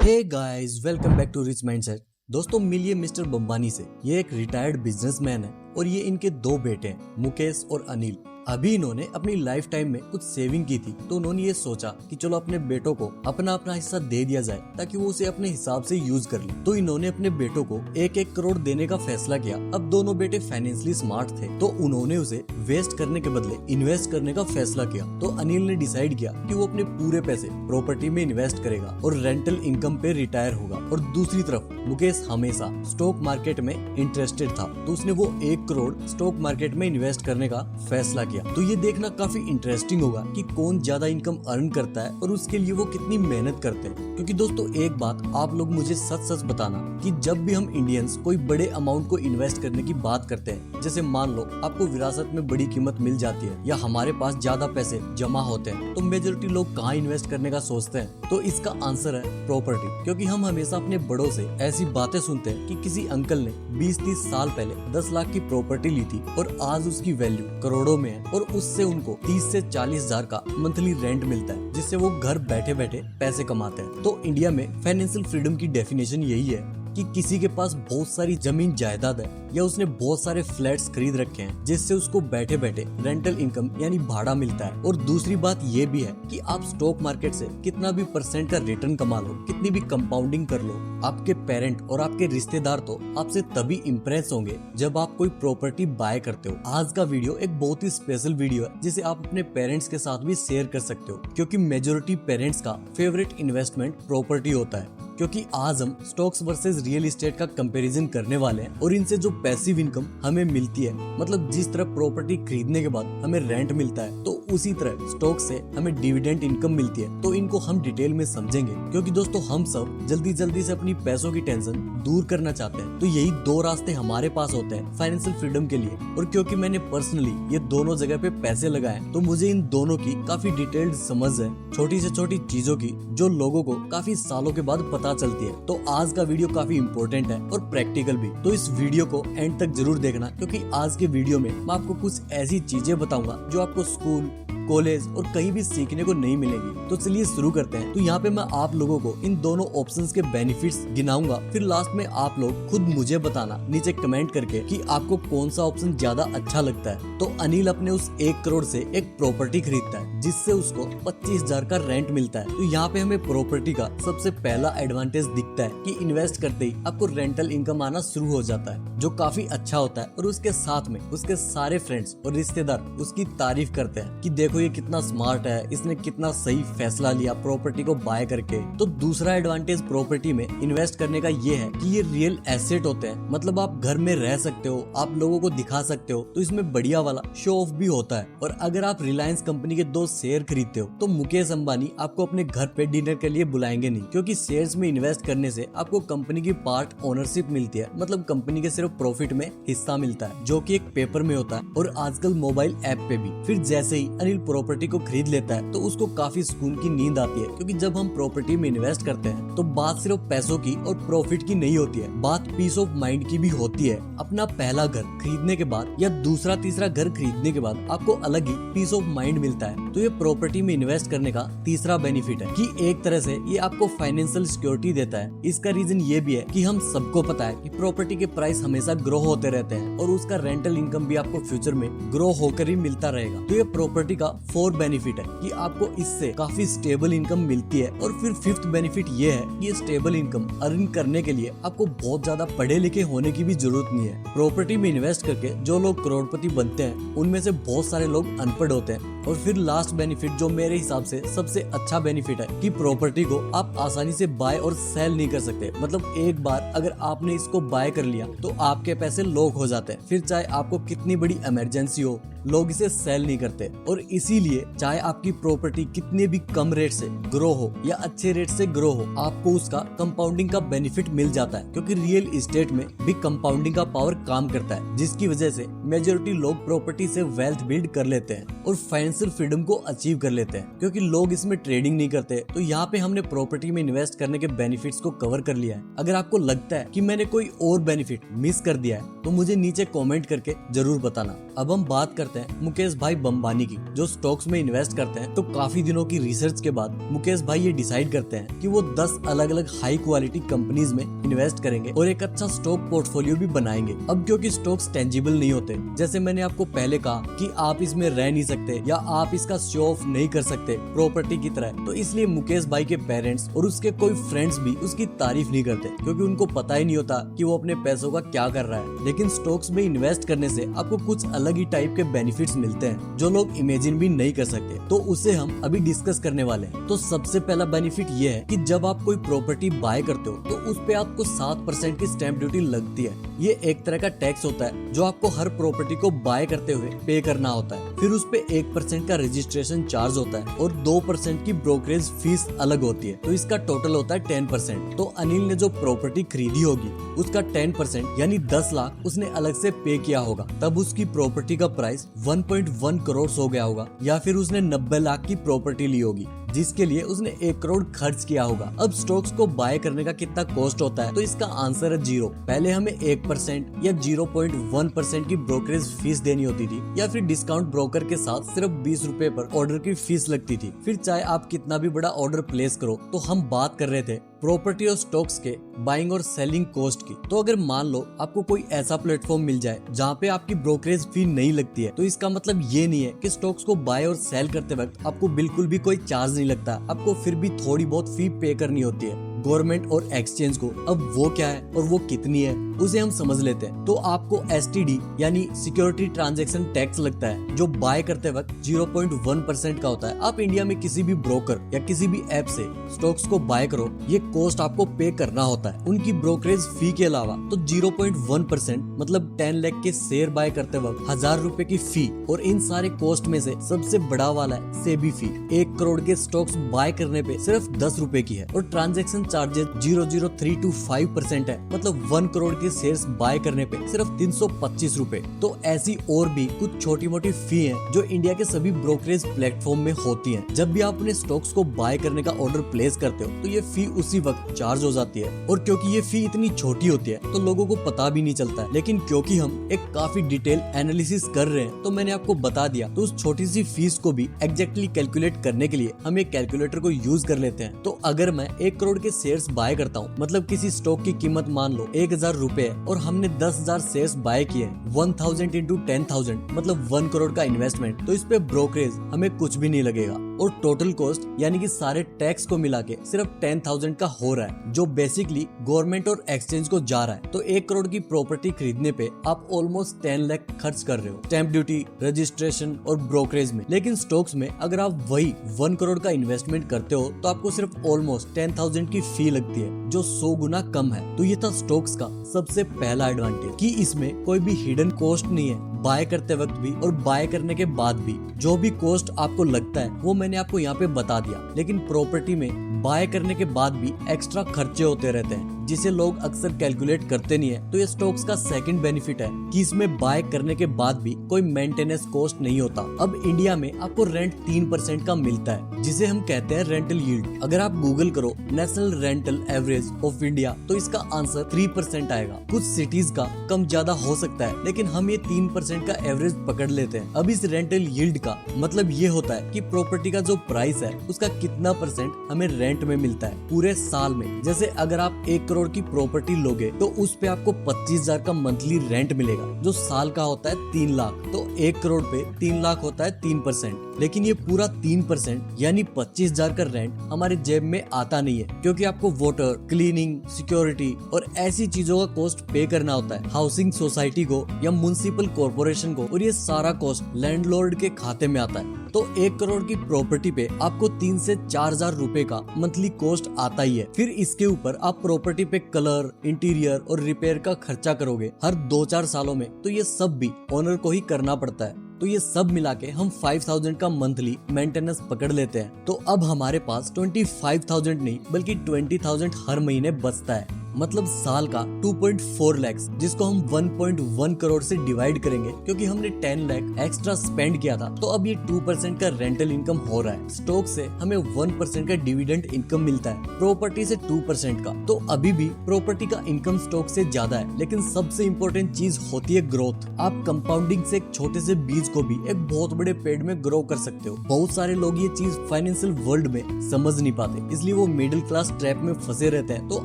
Hey guys, welcome back to Rich Mindset. दोस्तों, मिलिए mister Bambani से। ये एक रिटायर्ड बिजनेसमैन है और ये इनके दो बेटे हैं, मुकेश और अनिल। अभी इन्होंने अपनी लाइफ टाइम में कुछ सेविंग की थी, तो उन्होंने ये सोचा कि चलो अपने बेटों को अपना अपना हिस्सा दे दिया जाए ताकि वो उसे अपने हिसाब से यूज कर ले। तो इन्होंने अपने बेटों को 1-1 करोड़ देने का फैसला किया। अब दोनों बेटे फाइनेंशियली स्मार्ट थे, तो उन्होंने उसे वेस्ट करने के बदले इन्वेस्ट करने का फैसला किया। तो अनिल ने डिसाइड किया कि वो अपने पूरे पैसे प्रॉपर्टी में इन्वेस्ट करेगा और रेंटल इनकम पे रिटायर होगा। और दूसरी तरफ मुकेश हमेशा स्टॉक मार्केट में इंटरेस्टेड था, तो उसने वो 1 करोड़ स्टॉक मार्केट में इन्वेस्ट करने का फैसला किया। तो ये देखना काफी इंटरेस्टिंग होगा कि कौन ज्यादा इनकम अर्न करता है और उसके लिए वो कितनी मेहनत करते हैं। क्योंकि दोस्तों, एक बात आप लोग मुझे सच सच बताना कि जब भी हम इंडियंस कोई बड़े अमाउंट को इन्वेस्ट करने की बात करते हैं, जैसे मान लो आपको विरासत में बड़ी कीमत मिल जाती है या हमारे पास ज्यादा पैसे जमा होते हैं, तो मेजोरिटी लोग कहाँ इन्वेस्ट करने का सोचते हैं? तो इसका आंसर है प्रॉपर्टी। क्योंकि हम हमेशा अपने बड़ों से ऐसी बातें सुनते हैं कि किसी अंकल ने 20-30 साल पहले 10 लाख की प्रॉपर्टी ली थी और आज उसकी वैल्यू करोड़ों में है और उससे उनको 30 से 40 हजार का मंथली रेंट मिलता है, जिससे वो घर बैठे बैठे पैसे कमाते हैं। तो इंडिया में फाइनेंशियल फ्रीडम की डेफिनेशन यही है कि किसी के पास बहुत सारी जमीन जायदाद है या उसने बहुत सारे फ्लैट्स खरीद रखे हैं, जिससे उसको बैठे बैठे रेंटल इनकम यानी भाड़ा मिलता है। और दूसरी बात ये भी है कि आप स्टॉक मार्केट से कितना भी % का रिटर्न कमा लो, कितनी भी कंपाउंडिंग कर लो, आपके पेरेंट और आपके रिश्तेदार तो आपसे तभी इम्प्रेस होंगे जब आप कोई प्रॉपर्टी बाय करते हो। आज का वीडियो एक बहुत ही स्पेशल वीडियो है, जिसे आप अपने पेरेंट्स के साथ भी शेयर कर सकते हो, क्योंकि मेजोरिटी पेरेंट्स का फेवरेट इन्वेस्टमेंट प्रॉपर्टी होता है। क्योंकि आज हम स्टॉक्स वर्सेस रियल एस्टेट का कंपैरिजन करने वाले हैं और इनसे जो पैसिव इनकम हमें मिलती है, मतलब जिस तरह प्रॉपर्टी खरीदने के बाद हमें रेंट मिलता है, तो उसी तरह स्टॉक से हमें डिविडेंड इनकम मिलती है। तो इनको हम डिटेल में समझेंगे, क्योंकि दोस्तों हम सब जल्दी जल्दी से अपनी पैसों की टेंशन दूर करना चाहते हैं। तो यही 2 रास्ते हमारे पास होते हैं फाइनेंशियल फ्रीडम के लिए। और क्योंकि मैंने पर्सनली ये दोनों जगह पे पैसे लगाए, तो मुझे इन दोनों की काफी डिटेल्ड समझ है, छोटी से छोटी चीजों की, जो लोगों को काफी सालों के बाद पता चलती है। तो आज का वीडियो काफी इंपॉर्टेंट है और प्रैक्टिकल भी। तो इस वीडियो को एंड तक जरूर देखना, क्योंकि आज के वीडियो में मैं आपको कुछ ऐसी चीजें बताऊंगा जो आपको स्कूल, कॉलेज और कहीं भी सीखने को नहीं मिलेगी। तो चलिए शुरू करते हैं। तो यहाँ पे मैं आप लोगों को इन दोनों ऑप्शंस के बेनिफिट्स गिनाऊंगा, फिर लास्ट में आप लोग खुद मुझे बताना नीचे कमेंट करके कि आपको कौन सा ऑप्शन ज्यादा अच्छा लगता है। तो अनिल अपने उस 1 करोड़ से एक प्रॉपर्टी खरीदता है, जिससे उसको 25 हजार का रेंट मिलता है। तो यहाँ पे हमें प्रॉपर्टी का सबसे पहला एडवांटेज दिखता है कि इन्वेस्ट करते ही आपको रेंटल इनकम आना शुरू हो जाता है, जो काफी अच्छा होता है। और उसके साथ में उसके सारे फ्रेंड्स और रिश्तेदार उसकी तारीफ करते हैं कि देखो ये कितना स्मार्ट है, इसने कितना सही फैसला लिया प्रॉपर्टी को बाय करके। तो दूसरा एडवांटेज प्रॉपर्टी में इन्वेस्ट करने का ये है कि ये रियल एसेट होते हैं, मतलब आप घर में रह सकते हो, आप लोगों को दिखा सकते हो। तो इसमें बढ़िया वाला शो ऑफ भी होता है। और अगर आप रिलायंस कंपनी के 2 शेयर खरीदते हो, तो मुकेश अंबानी आपको अपने घर पे डिनर के लिए बुलाएंगे नहीं, क्योंकि शेयर्स में इन्वेस्ट करने से आपको कंपनी की पार्ट ओनरशिप मिलती है, मतलब कंपनी के सिर्फ प्रॉफिट में हिस्सा मिलता है, जो कि एक पेपर में होता है और आजकल मोबाइल ऐप पे भी। फिर जैसे ही अनिल प्रॉपर्टी को खरीद लेता है, तो उसको काफी सुकून की नींद आती है, क्योंकि जब हम प्रॉपर्टी में इन्वेस्ट करते हैं तो बात सिर्फ पैसों की और प्रॉफिट की नहीं होती है, बात पीस ऑफ माइंड की भी होती है। अपना पहला घर खरीदने के बाद या दूसरा तीसरा घर खरीदने के बाद आपको अलग ही पीस ऑफ माइंड मिलता है। तो ये प्रॉपर्टी में इन्वेस्ट करने का तीसरा बेनिफिट है कि एक तरह से ये आपको फाइनेंशियल सिक्योरिटी देता है। इसका रीजन ये भी है कि हम सबको पता है कि प्रॉपर्टी के प्राइस हमेशा ग्रो होते रहते हैं और उसका रेंटल इनकम भी आपको फ्यूचर में ग्रो होकर ही मिलता रहेगा। तो ये प्रॉपर्टी का 4 बेनिफिट है कि आपको इससे काफी स्टेबल इनकम मिलती है। और फिर 5th बेनिफिट ये है कि ये स्टेबल इनकम अर्न करने के लिए आपको बहुत ज्यादा पढ़े लिखे होने की भी जरूरत नहीं है। प्रॉपर्टी में इन्वेस्ट करके जो लोग करोड़पति बनते हैं, उनमें से बहुत सारे लोग अनपढ़ होते हैं। और फिर लास्ट बेनिफिट, जो मेरे हिसाब से सबसे अच्छा बेनिफिट है, कि प्रॉपर्टी को आप आसानी से बाय और सेल नहीं कर सकते। मतलब एक बार अगर आपने इसको बाय कर लिया तो आपके पैसे लॉक हो जाते हैं। फिर चाहे आपको कितनी बड़ी इमरजेंसी हो, लोग इसे सेल नहीं करते। और इसीलिए चाहे आपकी प्रॉपर्टी कितने भी कम रेट से ग्रो हो या अच्छे रेट से ग्रो हो, आपको उसका कंपाउंडिंग का बेनिफिट मिल जाता है, क्योंकि रियल एस्टेट में भी कंपाउंडिंग का पावर काम करता है, जिसकी वजह से मेजोरिटी लोग प्रॉपर्टी से वेल्थ बिल्ड कर लेते हैं और फाइनेंशियल फ्रीडम को अचीव कर लेते हैं, क्योंकि लोग इसमें ट्रेडिंग नहीं करते। तो यहाँ पे हमने प्रॉपर्टी में इन्वेस्ट करने के बेनिफिट्स को कवर कर लिया है। अगर आपको लगता है कि मैंने कोई और बेनिफिट मिस कर दिया है, तो मुझे नीचे कमेंट करके जरूर बताना। अब हम बात करते करते हैं मुकेश भाई बम्बानी की, जो स्टॉक्स में इन्वेस्ट करते हैं। तो काफी दिनों की रिसर्च के बाद मुकेश भाई ये डिसाइड करते हैं कि वो 10 अलग अलग हाई क्वालिटी कंपनीज में इन्वेस्ट करेंगे और एक अच्छा स्टॉक पोर्टफोलियो भी बनाएंगे। अब क्योंकि स्टॉक्स टेंजिबल नहीं होते, जैसे मैंने आपको पहले कहा कि आप इसमें रह नहीं सकते या आप इसका शो ऑफ नहीं कर सकते प्रॉपर्टी की तरह, तो इसलिए मुकेश भाई के पेरेंट्स और उसके कोई फ्रेंड्स भी उसकी तारीफ नहीं करते, क्योंकि उनको पता ही नहीं होता कि वो अपने पैसों का क्या कर रहा है। लेकिन स्टॉक्स में इन्वेस्ट करने से आपको कुछ अलग ही टाइप के बेनिफिट्स मिलते हैं जो लोग इमेजिन भी नहीं कर सकते, तो उसे हम अभी डिस्कस करने वाले हैं। तो सबसे पहला बेनिफिट ये है कि जब आप कोई प्रॉपर्टी बाय करते हो तो उस पे आपको 7% की स्टैंप ड्यूटी लगती है। ये एक तरह का टैक्स होता है जो आपको हर प्रॉपर्टी को बाय करते हुए पे करना होता है। फिर उस पे 1% का रजिस्ट्रेशन चार्ज होता है और 2% की ब्रोकरेज फीस अलग होती है, तो इसका टोटल होता है 10%। तो अनिल ने जो प्रॉपर्टी खरीदी होगी उसका 10% यानी 10 लाख उसने अलग से पे किया होगा, तब उसकी प्रॉपर्टी का प्राइस 1.1 करोड़ हो गया होगा। या फिर उसने 90 लाख की प्रॉपर्टी ली होगी जिसके लिए उसने 1 करोड़ खर्च किया होगा। अब स्टॉक्स को बाय करने का कितना कॉस्ट होता है, तो इसका आंसर है 0। पहले हमें 1% या 0.1% की ब्रोकरेज फीस देनी होती थी, या फिर डिस्काउंट ब्रोकर के साथ सिर्फ 20 रुपए पर ऑर्डर की फीस लगती थी। फिर चाहे आप कितना भी बड़ा ऑर्डर प्लेस करो। तो हम बात कर रहे थे प्रॉपर्टी और स्टॉक्स के बाइंग और सेलिंग कॉस्ट की। तो अगर मान लो आपको कोई ऐसा प्लेटफॉर्म मिल जाए जहाँ पे आपकी ब्रोकरेज फी नहीं लगती है, तो इसका मतलब ये नहीं है कि स्टॉक्स को बाय और सेल करते वक्त आपको बिल्कुल भी कोई चार्ज नहीं लगता, आपको फिर भी थोड़ी बहुत फी पे करनी होती है गवर्नमेंट और एक्सचेंज को। अब वो क्या है और वो कितनी है उसे हम समझ लेते हैं। तो आपको STD यानी सिक्योरिटी ट्रांजैक्शन टैक्स लगता है, जो बाय करते वक्त 0.1% का होता है। आप इंडिया में किसी भी ब्रोकर या किसी भी ऐप से स्टॉक्स को बाय करो, ये कॉस्ट आपको पे करना होता है उनकी ब्रोकरेज फी के अलावा। तो 0.1% मतलब 10 लाख के शेयर बाय करते वक्त 1000 रुपए की फी, और इन सारे कॉस्ट में से सबसे बड़ा वाला है सेबी फी। 1 करोड़ के स्टॉक्स बाय करने पे सिर्फ 10 रुपए की है, और ट्रांजैक्शन चार्जेस 0.0325% है, मतलब 1 करोड़ के शेयर्स बाय करने पे सिर्फ 325 रुपए। तो ऐसी और भी कुछ छोटी मोटी फी है जो इंडिया के सभी ब्रोकरेज प्लेटफॉर्म में होती है। जब भी आप अपने स्टॉक्स को बाय करने का ऑर्डर प्लेस करते हो तो ये फी उसी वक्त चार्ज हो जाती है, और क्योंकि ये फी इतनी छोटी होती है तो लोगों को पता भी नहीं चलता है। लेकिन क्योंकि हम एक काफी डिटेल एनालिसिस कर रहे हैं तो मैंने आपको बता दिया। तो उस छोटी सी फीस को भी एग्जैक्टली कैलकुलेट करने के लिए हम एक कैलकुलेटर को यूज कर लेते हैं। तो अगर मैं 1 करोड़ के शेयर्स बाय करता हूँ, मतलब किसी स्टॉक की कीमत मान लो 1000 रुपए है और हमने 10,000 शेयर्स बाय किए, 1000 इंटू 10,000 मतलब 1 करोड़ का इन्वेस्टमेंट, तो इस पे ब्रोकरेज हमें कुछ भी नहीं लगेगा, और टोटल कॉस्ट यानी कि सारे टैक्स को मिला के सिर्फ 10,000 का हो रहा है, जो बेसिकली गवर्नमेंट और एक्सचेंज को जा रहा है। तो 1 करोड़ की प्रॉपर्टी खरीदने पे आप ऑलमोस्ट 10 लाख खर्च कर रहे हो स्टैंप ड्यूटी, रजिस्ट्रेशन और ब्रोकरेज में। लेकिन स्टॉक्स में अगर आप वही 1 करोड़ का इन्वेस्टमेंट करते हो तो आपको सिर्फ ऑलमोस्ट 10,000 की फी लगती है, जो 100 गुना कम है। तो ये था स्टॉक्स का सबसे पहला एडवांटेज कि इसमें कोई भी हिडन कॉस्ट नहीं है बाय करते वक्त भी और बाय करने के बाद भी। जो भी कॉस्ट आपको लगता है वो मैंने आपको यहाँ पे बता दिया। लेकिन प्रॉपर्टी में बाय करने के बाद भी एक्स्ट्रा खर्चे होते रहते हैं जिसे लोग अक्सर कैलकुलेट करते नहीं है। तो ये स्टॉक्स का सेकंड बेनिफिट है कि इसमें बाय करने के बाद भी कोई मेंटेनेंस कॉस्ट नहीं होता। अब इंडिया में आपको रेंट 3% का मिलता है जिसे हम कहते हैं रेंटल यील्ड। अगर आप गूगल करो national rental average of India तो इसका आंसर 3% आएगा। कुछ सिटीज का कम ज्यादा हो सकता है, लेकिन हम ये 3% का एवरेज पकड़ लेते हैं। अब इस रेंटल यील्ड का मतलब ये होता है कि प्रॉपर्टी का जो प्राइस है उसका कितना परसेंट हमें रेंट में मिलता है पूरे साल में। जैसे अगर आप 1 करोड़ की प्रॉपर्टी लोगे तो उस पे आपको 25,000 का मंथली रेंट मिलेगा, जो साल का होता है 3 लाख। तो 1 करोड़ पे 3 लाख होता है 3%। लेकिन ये पूरा 3% यानी 25,000 का रेंट हमारे जेब में आता नहीं है, क्योंकि आपको वाटर, क्लीनिंग, सिक्योरिटी और ऐसी चीजों का कॉस्ट पे करना होता है हाउसिंग सोसाइटी को या म्युनिसिपल कॉर्पोरेशन को, और ये सारा कॉस्ट लैंडलॉर्ड के खाते में आता है। तो 1 करोड़ की प्रॉपर्टी पे आपको 3 से 4,000 रुपए का मंथली कॉस्ट आता ही है। फिर इसके ऊपर आप प्रॉपर्टी पे कलर, इंटीरियर और रिपेयर का खर्चा करोगे हर 2-4 सालों में, तो ये सब भी ओनर को ही करना पड़ता है। तो ये सब मिला के हम 5,000 का मंथली मेंटेनेंस पकड़ लेते हैं। तो अब हमारे पास 25,000 नहीं बल्कि 20,000 हर महीने बचता है। मतलब साल का 2.4 लाख, जिसको हम 1.1 करोड़ से डिवाइड करेंगे क्योंकि हमने 10 लाख एक्स्ट्रा स्पेंड किया था, तो अब ये 2% का रेंटल इनकम हो रहा है। स्टॉक से हमें 1% का डिविडेंड इनकम मिलता है, प्रॉपर्टी से 2% का। तो अभी भी प्रॉपर्टी का इनकम स्टॉक से ज्यादा है, लेकिन सबसे इम्पोर्टेंट चीज होती है ग्रोथ। आप कंपाउंडिंग से एक छोटे से बीज को भी एक बहुत बड़े पेड़ में ग्रो कर सकते हो। बहुत सारे लोग ये चीज फाइनेंशियल वर्ल्ड में समझ नहीं पाते, इसलिए वो मिडिल क्लास ट्रैप में फंसे रहते हैं। तो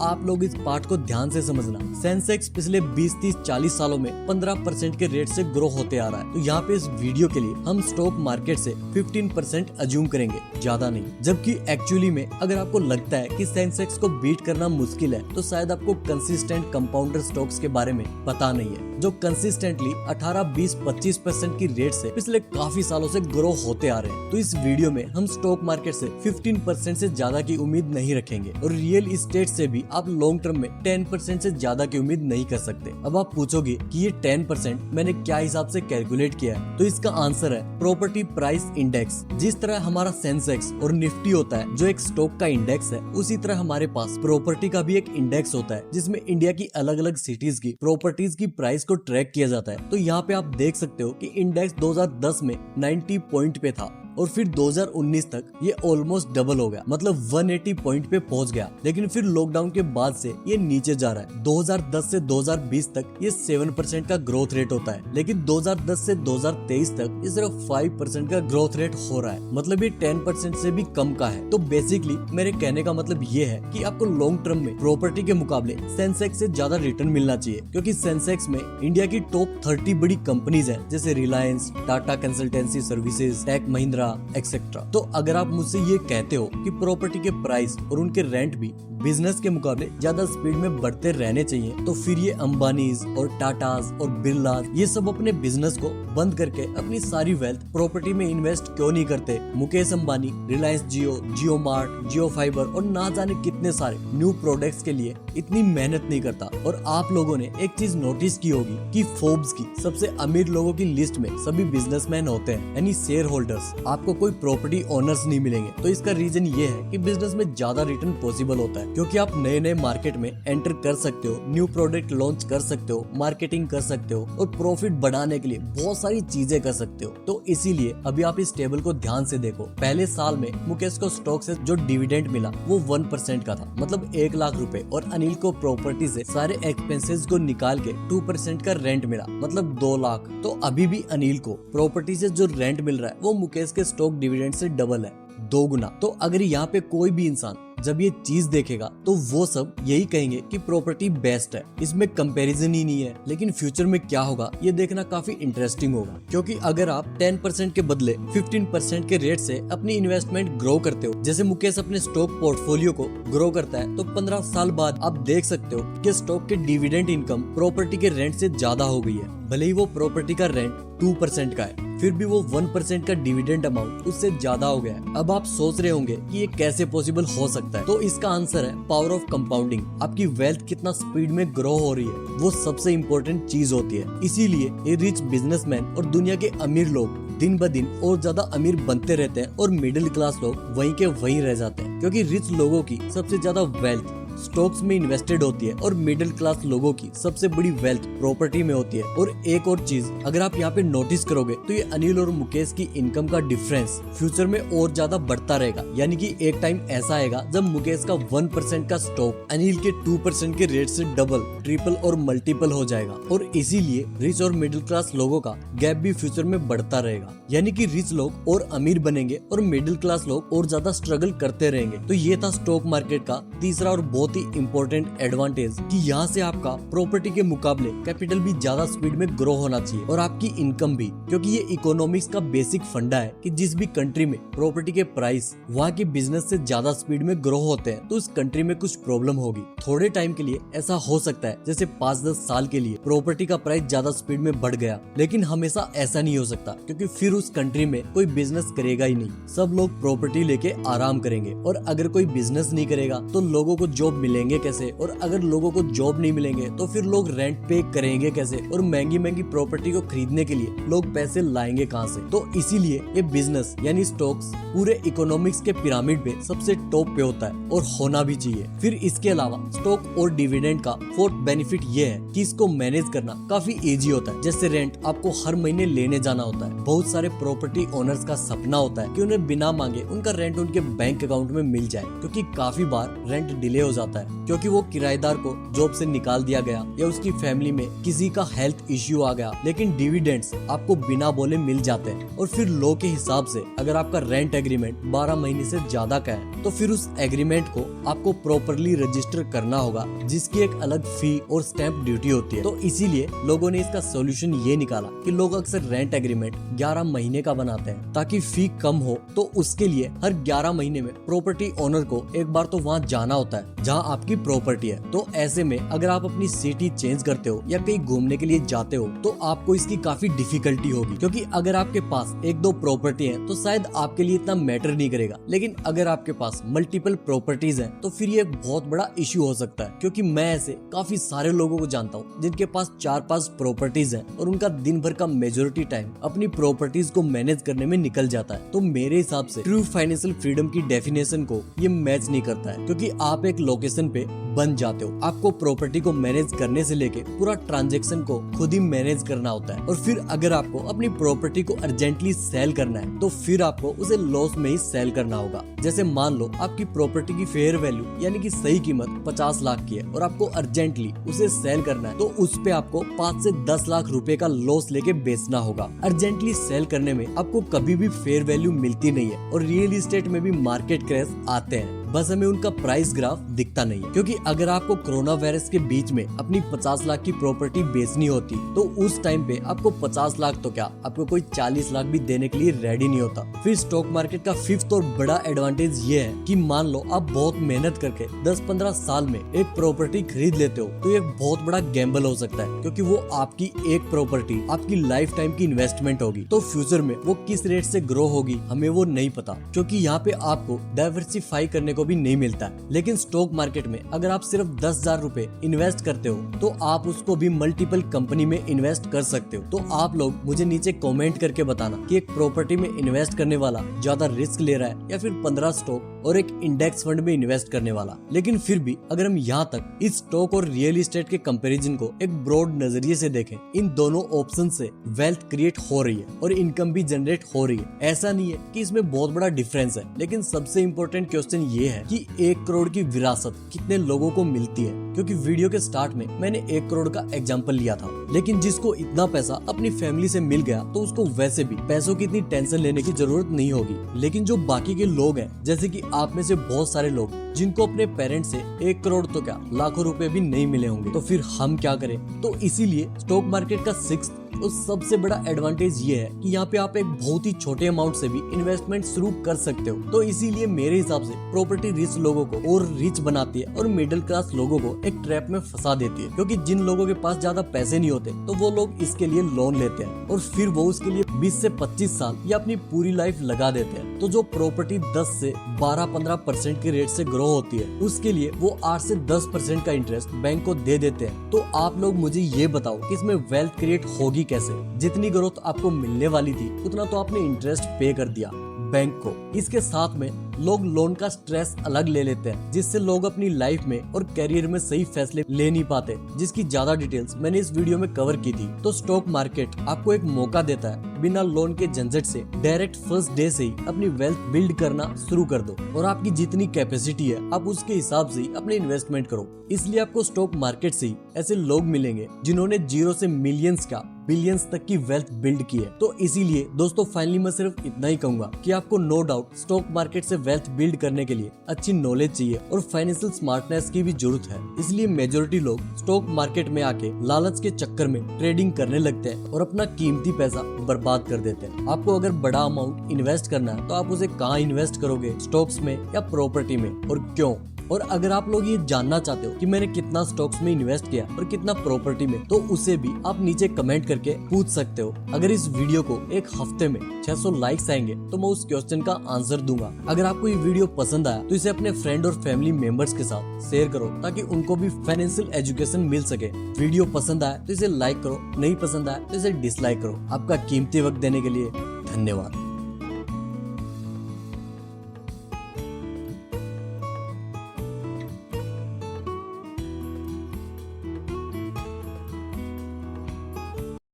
आप लोग इस पार्ट को ध्यान से समझना। सेंसेक्स पिछले 20, 30, 40 सालों में 15% के रेट से ग्रो होते आ रहा है। तो यहाँ पे इस वीडियो के लिए हम स्टॉक मार्केट से 15% अज्यूम करेंगे, ज्यादा नहीं। जबकि एक्चुअली में अगर आपको लगता है कि सेंसेक्स को बीट करना मुश्किल है, तो शायद आपको कंसिस्टेंट कंपाउंडर स्टॉक्स के बारे में पता नहीं है, जो कंसिस्टेंटली 18, 20, 25% की रेट से पिछले काफी सालों से ग्रो होते आ रहे हैं। तो इस वीडियो में हम स्टॉक मार्केट से 15% से ज्यादा की उम्मीद नहीं रखेंगे, और रियल इस्टेट से भी आप लॉन्ग टर्म में 10% से ज्यादा की उम्मीद नहीं कर सकते। अब आप पूछोगे कि ये 10% मैंने क्या हिसाब से कैलकुलेट किया है, तो इसका आंसर है प्रॉपर्टी प्राइस इंडेक्स। जिस तरह हमारा सेंसेक्स और निफ्टी होता है जो एक स्टॉक का इंडेक्स है, उसी तरह हमारे पास प्रॉपर्टी का भी एक इंडेक्स होता है, जिसमें इंडिया की अलग अलग सिटीज की प्रॉपर्टीज की प्राइस को ट्रैक किया जाता है। तो यहाँ पे आप देख सकते हो कि इंडेक्स 2010 में 90 पॉइंट पे था, और फिर 2019 तक ये ऑलमोस्ट डबल हो गया, मतलब 180 पॉइंट पे पहुंच गया। लेकिन फिर लॉकडाउन के बाद से ये नीचे जा रहा है। 2010 से 2020 तक ये 7% का ग्रोथ रेट होता है, लेकिन 2010 से 2023 तक ये सिर्फ 5% का ग्रोथ रेट हो रहा है, मतलब ये 10% से भी कम का है। तो बेसिकली मेरे कहने का मतलब ये है कि आपको लॉन्ग टर्म में प्रॉपर्टी के मुकाबले सेंसेक्स से ज्यादा रिटर्न मिलना चाहिए, क्योंकि सेंसेक्स में इंडिया की टॉप 30 बड़ी कंपनीज है, जैसे Reliance, Tata consultancy services, tech Mahindra etcetera. तो अगर आप मुझसे ये कहते हो कि प्रॉपर्टी के प्राइस और उनके रेंट भी बिजनेस के मुकाबले ज्यादा स्पीड में बढ़ते रहने चाहिए, तो फिर ये अंबानीज और टाटाज और बिरलाज ये सब अपने बिजनेस को बंद करके अपनी सारी वेल्थ प्रॉपर्टी में इन्वेस्ट क्यों नहीं करते? मुकेश अंबानी रिलायंस जियो, जियो मार्ट, जियो फाइबर और ना जाने कितने सारे न्यू प्रोडक्ट्स के लिए इतनी मेहनत नहीं करता। और आप लोगों ने एक चीज नोटिस की होगी कि फोर्ब्स की सबसे अमीर लोगों की लिस्ट में सभी बिजनेसमैन होते हैं, यानी शेयर होल्डर्स। आपको कोई प्रॉपर्टी ओनर्स नहीं मिलेंगे। तो इसका रीजन ये है कि बिजनेस में ज्यादा रिटर्न पॉसिबल होता है, क्योंकि आप नए नए मार्केट में एंटर कर सकते हो, न्यू प्रोडक्ट लॉन्च कर सकते हो, मार्केटिंग कर सकते हो, और प्रॉफिट बढ़ाने के लिए बहुत सारी चीजें कर सकते हो। तो इसीलिए अभी आप इस टेबल को ध्यान से देखो। पहले साल में मुकेश को स्टॉक से जो डिविडेंड मिला वो 1% का था, मतलब 1 लाख रुपए, और अनिल को प्रॉपर्टी से सारे एक्सपेंसेस को निकाल के 2% का रेंट मिला, मतलब 2 लाख। तो अभी भी अनिल को प्रॉपर्टी से जो रेंट मिल रहा है वो मुकेश के स्टॉक डिविडेंड से डबल है, 2 गुना। तो अगर यहाँ पे कोई भी इंसान जब ये चीज देखेगा तो वो सब यही कहेंगे कि प्रॉपर्टी बेस्ट है, इसमें कंपैरिजन ही नहीं है। लेकिन फ्यूचर में क्या होगा ये देखना काफी इंटरेस्टिंग होगा, क्योंकि अगर आप 10% के बदले 15% के रेट से अपनी इन्वेस्टमेंट ग्रो करते हो, जैसे मुकेश अपने स्टॉक पोर्टफोलियो को ग्रो करता है, तो 15 साल बाद आप देख सकते हो कि स्टॉक के डिविडेंड इनकम प्रॉपर्टी के रेंट से ज्यादा हो गई है। भले ही वो प्रॉपर्टी का रेंट 2% का है, फिर भी वो 1% का डिविडेंड अमाउंट उससे ज्यादा हो गया है। अब आप सोच रहे होंगे कि ये कैसे पॉसिबल हो सकता है, तो इसका आंसर है पावर ऑफ कंपाउंडिंग। आपकी वेल्थ कितना स्पीड में ग्रो हो रही है वो सबसे इम्पोर्टेंट चीज होती है। इसीलिए ये रिच बिजनेसमैन और दुनिया के अमीर लोग दिन ब दिन और ज्यादा अमीर बनते रहते हैं, और मिडिल क्लास लोग वहीं के वहीं रह जाते हैं, क्योंकि रिच लोगों की सबसे ज्यादा वेल्थ स्टॉक्स में इन्वेस्टेड होती है, और मिडिल क्लास लोगों की सबसे बड़ी वेल्थ प्रॉपर्टी में होती है। और एक और चीज अगर आप यहाँ पे नोटिस करोगे तो ये अनिल और मुकेश की इनकम का डिफरेंस फ्यूचर में और ज्यादा बढ़ता रहेगा, यानी कि एक टाइम ऐसा आएगा जब मुकेश का 1% का स्टॉक अनिल के 2% के रेट से डबल, ट्रिपल और मल्टीपल हो जाएगा। और इसीलिए रिच और मिडिल क्लास लोगों का गैप भी फ्यूचर में बढ़ता रहेगा, यानी कि रिच लोग और अमीर बनेंगे और मिडिल क्लास लोग और ज्यादा स्ट्रगल करते रहेंगे। तो ये था स्टॉक मार्केट का तीसरा और बहुत ही इम्पोर्टेंट एडवांटेज, कि यहाँ से आपका प्रॉपर्टी के मुकाबले कैपिटल भी ज्यादा स्पीड में ग्रो होना चाहिए, और आपकी इनकम भी, क्योंकि ये इकोनॉमिक्स का बेसिक फंडा है कि जिस भी कंट्री में प्रॉपर्टी के प्राइस वहाँ के बिजनेस से ज्यादा स्पीड में ग्रो होते हैं, तो उस कंट्री में कुछ प्रॉब्लम होगी। थोड़े टाइम के लिए ऐसा हो सकता है, जैसे 5-10 साल के लिए प्रॉपर्टी का प्राइस ज्यादा स्पीड में बढ़ गया, लेकिन हमेशा ऐसा नहीं हो सकता, क्योंकि फिर उस कंट्री में कोई बिजनेस करेगा ही नहीं। सब लोग प्रॉपर्टी लेके आराम करेंगे, और अगर कोई बिजनेस नहीं करेगा तो लोगों को जॉब जॉब मिलेंगे कैसे, और अगर लोगों को जॉब नहीं मिलेंगे तो फिर लोग रेंट पे करेंगे कैसे, और महंगी महंगी प्रॉपर्टी को खरीदने के लिए लोग पैसे लाएंगे कहाँ से। तो इसीलिए ये बिजनेस यानी स्टॉक्स पूरे इकोनॉमिक्स के पिरामिड पे सबसे टॉप पे होता है और होना भी चाहिए। फिर इसके अलावा स्टॉक और डिविडेंड का फोर्थ बेनिफिट ये है कि इसको मैनेज करना काफी इजी होता है। जैसे रेंट आपको हर महीने लेने जाना होता है। बहुत सारे प्रॉपर्टी ओनर्स का सपना होता है कि उन्हें बिना मांगे उनका रेंट उनके बैंक अकाउंट में मिल जाए, क्योंकि काफी बार रेंट डिले हो जाता है क्योंकि वो किराएदार को जॉब से निकाल दिया गया या उसकी फैमिली में किसी का हेल्थ इश्यू आ गया। लेकिन डिविडेंड्स आपको बिना बोले मिल जाते हैं। और फिर लॉ के हिसाब से अगर आपका रेंट एग्रीमेंट 12 महीने से ज्यादा का है तो फिर उस एग्रीमेंट को आपको प्रॉपरली रजिस्टर करना होगा, जिसकी एक अलग फी और स्टैंप ड्यूटी होती है। तो इसीलिए लोगों ने इसका सोल्यूशन ये निकाला कि लोग अक्सर रेंट एग्रीमेंट 11 महीने का बनाते हैं ताकि फी कम हो। तो उसके लिए हर 11 महीने में प्रॉपर्टी ओनर को एक बार तो वहाँ जाना होता है जहाँ आपकी प्रॉपर्टी है। तो ऐसे में अगर आप अपनी सिटी चेंज करते हो या कहीं घूमने के लिए जाते हो तो आपको इसकी काफी डिफिकल्टी होगी, क्योंकि अगर आपके पास एक दो प्रॉपर्टी है तो शायद आपके लिए इतना मैटर नहीं करेगा। लेकिन अगर आपके पास मल्टीपल प्रॉपर्टीज हैं तो फिर ये एक बहुत बड़ा इश्यू हो सकता है, क्योंकि मैं ऐसे काफी सारे लोगों को जानता हूँ जिनके पास 4-5 प्रॉपर्टीज हैं और उनका दिन भर का मेजोरिटी टाइम अपनी प्रॉपर्टीज को मैनेज करने में निकल जाता है। तो मेरे हिसाब से ट्रू फाइनेंशियल फ्रीडम की डेफिनेशन को ये मैच नहीं करता है, क्योंकि आप एक लोकेशन पे बन जाते हो। आपको प्रॉपर्टी को मैनेज करने से लेके पूरा ट्रांजैक्शन को खुद ही मैनेज करना होता है। और फिर अगर आपको अपनी प्रॉपर्टी को अर्जेंटली सेल करना है तो फिर आपको उसे लॉस में ही सेल करना होगा। जैसे मान लो आपकी प्रॉपर्टी की फेयर वैल्यू यानी कि सही कीमत 50 लाख की है और आपको अर्जेंटली उसे सेल करना है, तो उस पे आपको 5 से 10 लाख रुपए का लॉस लेके बेचना होगा। अर्जेंटली सेल करने में आपको कभी भी फेयर वैल्यू मिलती नहीं है और रियल एस्टेट में भी मार्केट क्रैश आते हैं, बस हमें उनका प्राइस ग्राफ दिखता नहीं है। क्योंकि अगर आपको कोरोना वायरस के बीच में अपनी 50 लाख की प्रॉपर्टी बेचनी होती तो उस टाइम पे आपको 50 लाख तो क्या आपको कोई 40 लाख भी देने के लिए रेडी नहीं होता। फिर स्टॉक मार्केट का फिफ्थ और बड़ा एडवांटेज ये है कि मान लो आप बहुत मेहनत करके 10-15 साल में एक प्रॉपर्टी खरीद लेते हो तो ये एक बहुत बड़ा गैम्बल हो सकता है, क्योंकि वो आपकी एक प्रॉपर्टी आपकी लाइफ टाइम की इन्वेस्टमेंट होगी। तो फ्यूचर में वो किस रेट से ग्रो होगी हमें वो नहीं पता, क्योंकि यहाँ पे आपको डाइवर्सिफाई करने को भी नहीं मिलता है। लेकिन स्टॉक मार्केट में अगर आप सिर्फ 10,000 रुपए इन्वेस्ट करते हो तो आप उसको भी मल्टीपल कंपनी में इन्वेस्ट कर सकते हो। तो आप लोग मुझे नीचे कमेंट करके बताना कि एक प्रॉपर्टी में इन्वेस्ट करने वाला ज्यादा रिस्क ले रहा है या फिर 15 स्टॉक और एक इंडेक्स फंड में इन्वेस्ट करने वाला। लेकिन फिर भी अगर हम यहाँ तक इस स्टॉक और रियल एस्टेट के कंपैरिजन को एक ब्रॉड नजरिए से देखें, इन दोनों ऑप्शन से वेल्थ क्रिएट हो रही है और इनकम भी जनरेट हो रही है। ऐसा नहीं है कि इसमें बहुत बड़ा डिफरेंस है, लेकिन सबसे इम्पोर्टेंट क्वेश्चन ये है कि 1 करोड़ की विरासत कितने लोगों को मिलती है। क्योंकि वीडियो के स्टार्ट में मैंने 1 करोड़ का एग्जांपल लिया था, लेकिन जिसको इतना पैसा अपनी फैमिली से मिल गया तो उसको वैसे भी पैसों की इतनी टेंशन लेने की जरूरत नहीं होगी। लेकिन जो बाकी के लोग हैं, जैसे कि आप में से बहुत सारे लोग जिनको अपने पेरेंट्स से 1 करोड़ तो क्या लाखों रुपए भी नहीं मिले होंगे, तो फिर हम क्या करें। तो इसीलिए स्टॉक मार्केट का 6th और सबसे बड़ा एडवांटेज ये है कि यहाँ पे आप एक बहुत ही छोटे अमाउंट से भी इन्वेस्टमेंट शुरू कर सकते हो। तो इसीलिए मेरे हिसाब से प्रॉपर्टी रिच लोगों को और रिच बनाती है और मिडिल क्लास लोगों को एक ट्रैप में फंसा देती है, क्योंकि जिन लोगों के पास ज्यादा पैसे नहीं होते तो वो लोग इसके लिए लोन लेते हैं और फिर वो उसके लिए 20 से 25 साल या अपनी पूरी लाइफ लगा देते हैं। तो जो प्रॉपर्टी 10 से 12-15% के रेट से ग्रो होती है उसके लिए वो 8 से 10% का इंटरेस्ट बैंक को दे देते हैं। तो आप लोग मुझे ये बताओ कि इसमें वेल्थ क्रिएट होगी कैसे। जितनी ग्रोथ आपको मिलने वाली थी उतना तो आपने इंटरेस्ट पे कर दिया बैंक को। इसके साथ में लोग लोन का स्ट्रेस अलग ले लेते हैं, जिससे लोग अपनी लाइफ में और करियर में सही फैसले ले नहीं पाते, जिसकी ज्यादा डिटेल्स मैंने इस वीडियो में कवर की थी। तो स्टॉक मार्केट आपको एक मौका देता है बिना लोन के झंझट से डायरेक्ट फर्स्ट डे से ही अपनी वेल्थ बिल्ड करना शुरू कर दो और आपकी जितनी कैपेसिटी है आप उसके हिसाब से ही अपनी इन्वेस्टमेंट करो। इसलिए आपको स्टॉक मार्केट से ही ऐसे लोग मिलेंगे जिन्होंने जीरो से मिलियंस का बिलियंस तक की वेल्थ बिल्ड की है। तो इसीलिए दोस्तों फाइनली मैं सिर्फ इतना ही कहूंगा कि आपको नो डाउट स्टॉक मार्केट से वेल्थ बिल्ड करने के लिए अच्छी नॉलेज चाहिए और फाइनेंशियल स्मार्टनेस की भी जरूरत है। इसलिए मेजोरिटी लोग स्टॉक मार्केट में आके लालच के चक्कर में ट्रेडिंग करने लगते हैं और अपना कीमती पैसा बर्बाद कर देते हैं। आपको अगर बड़ा अमाउंट इन्वेस्ट करना है तो आप उसे कहाँ इन्वेस्ट करोगे, स्टॉक्स में या प्रॉपर्टी में, और क्यों? और अगर आप लोग ये जानना चाहते हो कि मैंने कितना स्टॉक्स में इन्वेस्ट किया और कितना प्रॉपर्टी में, तो उसे भी आप नीचे कमेंट करके पूछ सकते हो। अगर इस वीडियो को एक हफ्ते में 600 लाइक्स आएंगे तो मैं उस क्वेश्चन का आंसर दूंगा। अगर आपको ये वीडियो पसंद आया तो इसे अपने फ्रेंड और फैमिली मेंबर्स के साथ शेयर करो ताकि उनको भी फाइनेंशियल एजुकेशन मिल सके। वीडियो पसंद आया तो इसे लाइक करो, नहीं पसंद आया तो इसे डिसलाइक करो। आपका कीमती वक्त देने के लिए धन्यवाद।